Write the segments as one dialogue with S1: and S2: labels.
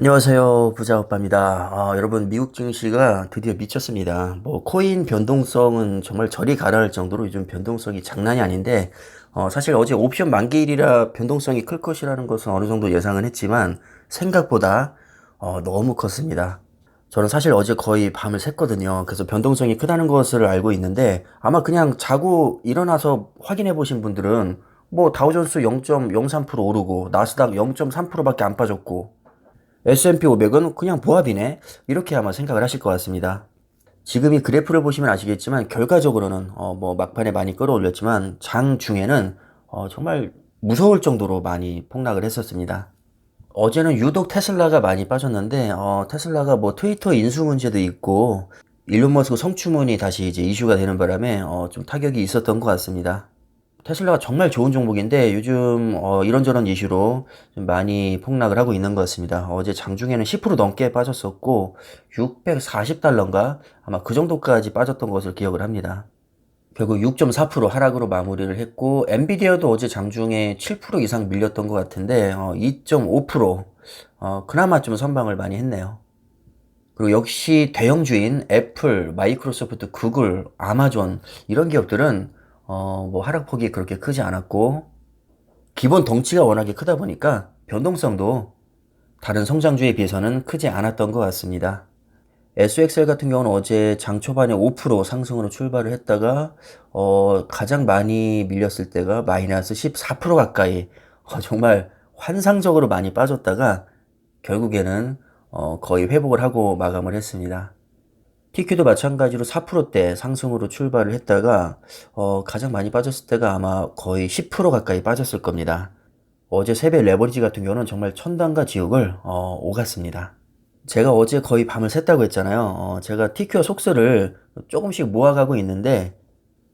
S1: 안녕하세요. 부자오빠입니다. 여러분, 미국 증시가 드디어 미쳤습니다. 코인 변동성은 정말 저리 가라할 정도로 요즘 변동성이 장난이 아닌데, 사실 어제 옵션 만기일이라 변동성이 클 것이라는 것은 어느 정도 예상은 했지만, 생각보다, 너무 컸습니다. 저는 사실 어제 거의 밤을 샜거든요. 그래서 변동성이 크다는 것을 알고 있는데, 아마 그냥 자고 일어나서 확인해 보신 분들은, 다우존스 0.03% 오르고, 나스닥 0.3%밖에 안 빠졌고, S&P 500은 그냥 보합이네. 이렇게 아마 생각을 하실 것 같습니다. 지금 이 그래프를 보시면 아시겠지만 결과적으로는 막판에 많이 끌어올렸지만 장 중에는 정말 무서울 정도로 많이 폭락을 했었습니다. 어제는 유독 테슬라가 많이 빠졌는데 테슬라가 트위터 인수 문제도 있고 일론 머스크 성추문이 다시 이제 이슈가 되는 바람에 좀 타격이 있었던 것 같습니다. 테슬라가 정말 좋은 종목인데 요즘 이런저런 이슈로 좀 많이 폭락을 하고 있는 것 같습니다. 어제 장중에는 10% 넘게 빠졌었고 640달러인가 아마 그 정도까지 빠졌던 것을 기억을 합니다. 결국 6.4% 하락으로 마무리를 했고 엔비디아도 어제 장중에 7% 이상 밀렸던 것 같은데 2.5% 그나마 좀 선방을 많이 했네요. 그리고 역시 대형주인 애플, 마이크로소프트, 구글, 아마존 이런 기업들은 하락폭이 그렇게 크지 않았고 기본 덩치가 워낙에 크다 보니까 변동성도 다른 성장주에 비해서는 크지 않았던 것 같습니다. SXL 같은 경우는 어제 장 초반에 5% 상승으로 출발을 했다가 가장 많이 밀렸을 때가 마이너스 14% 가까이 정말 환상적으로 많이 빠졌다가 결국에는 거의 회복을 하고 마감을 했습니다. TQ도 마찬가지로 4%대 상승으로 출발을 했다가 가장 많이 빠졌을 때가 아마 거의 10% 가까이 빠졌을 겁니다. 어제 세배 레버리지 같은 경우는 정말 천당과 지옥을 오갔습니다. 제가 어제 거의 밤을 샜다고 했잖아요. 제가 TQ와 속스를 조금씩 모아가고 있는데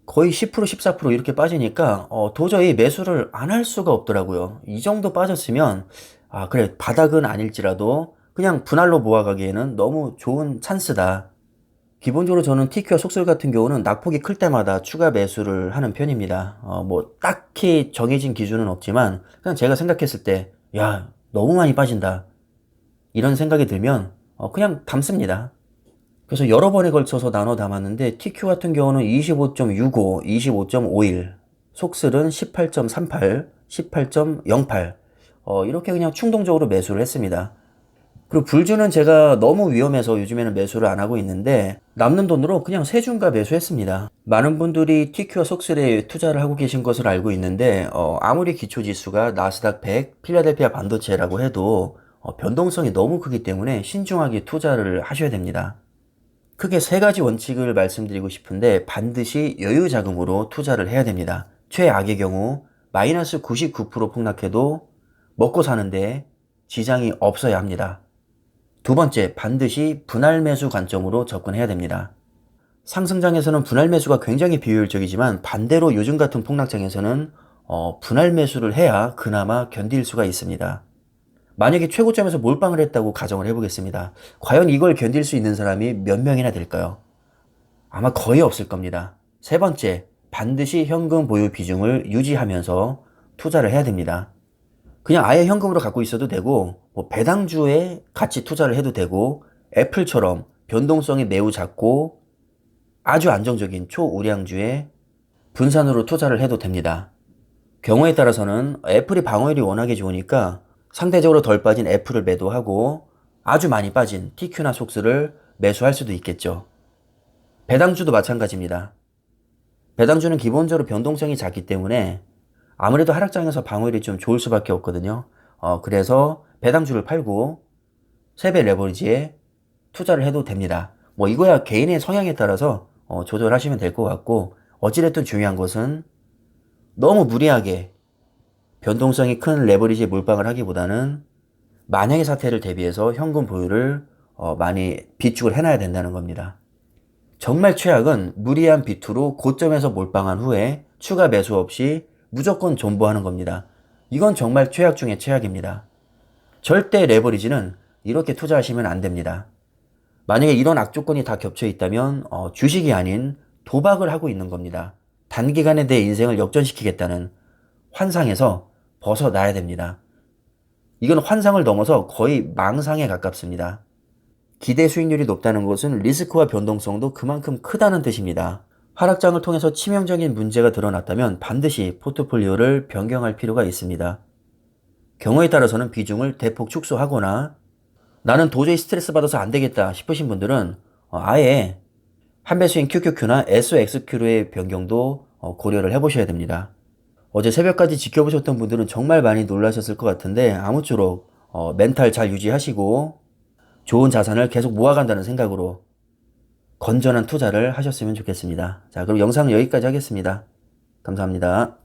S1: 거의 10% 14% 이렇게 빠지니까 도저히 매수를 안 할 수가 없더라고요. 이 정도 빠졌으면 아 그래 바닥은 아닐지라도 그냥 분할로 모아가기에는 너무 좋은 찬스다. 기본적으로 저는 TQ와 속설 같은 경우는 낙폭이 클 때마다 추가 매수를 하는 편입니다. 딱히 정해진 기준은 없지만, 그냥 제가 생각했을 때, 야, 너무 많이 빠진다. 이런 생각이 들면, 그냥 담습니다. 그래서 여러 번에 걸쳐서 나눠 담았는데, TQ 같은 경우는 25.65, 25.51, 속설은 18.38, 18.08, 이렇게 그냥 충동적으로 매수를 했습니다. 그리고 불주는 제가 너무 위험해서 요즘에는 매수를 안 하고 있는데 남는 돈으로 그냥 세준가 매수했습니다. 많은 분들이 TQ와 속슬에 투자를 하고 계신 것을 알고 있는데 아무리 기초지수가 나스닥 100, 필라델피아 반도체라고 해도 변동성이 너무 크기 때문에 신중하게 투자를 하셔야 됩니다. 크게 세 가지 원칙을 말씀드리고 싶은데 반드시 여유 자금으로 투자를 해야 됩니다. 최악의 경우 마이너스 99% 폭락해도 먹고 사는데 지장이 없어야 합니다. 두 번째, 반드시 분할 매수 관점으로 접근해야 됩니다. 상승장에서는 분할 매수가 굉장히 비효율적이지만 반대로 요즘 같은 폭락장에서는 분할 매수를 해야 그나마 견딜 수가 있습니다. 만약에 최고점에서 몰빵을 했다고 가정을 해보겠습니다. 과연 이걸 견딜 수 있는 사람이 몇 명이나 될까요? 아마 거의 없을 겁니다. 세 번째, 반드시 현금 보유 비중을 유지하면서 투자를 해야 됩니다. 그냥 아예 현금으로 갖고 있어도 되고 배당주에 같이 투자를 해도 되고 애플처럼 변동성이 매우 작고 아주 안정적인 초우량주에 분산으로 투자를 해도 됩니다. 경우에 따라서는 애플이 방어율이 워낙에 좋으니까 상대적으로 덜 빠진 애플을 매도하고 아주 많이 빠진 TQ나 속스를 매수할 수도 있겠죠. 배당주도 마찬가지입니다. 배당주는 기본적으로 변동성이 작기 때문에 아무래도 하락장에서 방어율이 좀 좋을 수밖에 없거든요. 그래서 배당주를 팔고 세배 레버리지에 투자를 해도 됩니다. 이거야 개인의 성향에 따라서 조절하시면 될 것 같고 어찌됐든 중요한 것은 너무 무리하게 변동성이 큰 레버리지에 몰빵을 하기보다는 만약의 사태를 대비해서 현금 보유를 많이 비축을 해놔야 된다는 겁니다. 정말 최악은 무리한 비투로 고점에서 몰빵한 후에 추가 매수 없이 무조건 존버하는 겁니다. 이건 정말 최악 중에 최악입니다. 절대 레버리지는 이렇게 투자하시면 안 됩니다. 만약에 이런 악조건이 다 겹쳐 있다면 주식이 아닌 도박을 하고 있는 겁니다. 단기간에 내 인생을 역전시키겠다는 환상에서 벗어나야 됩니다. 이건 환상을 넘어서 거의 망상에 가깝습니다. 기대 수익률이 높다는 것은 리스크와 변동성도 그만큼 크다는 뜻입니다. 하락장을 통해서 치명적인 문제가 드러났다면 반드시 포트폴리오를 변경할 필요가 있습니다. 경우에 따라서는 비중을 대폭 축소하거나 나는 도저히 스트레스 받아서 안 되겠다 싶으신 분들은 아예 한배수인 QQQ나 SOXQ의 변경도 고려를 해보셔야 됩니다. 어제 새벽까지 지켜보셨던 분들은 정말 많이 놀라셨을 것 같은데 아무쪼록 멘탈 잘 유지하시고 좋은 자산을 계속 모아간다는 생각으로 건전한 투자를 하셨으면 좋겠습니다. 자, 그럼 영상은 여기까지 하겠습니다. 감사합니다.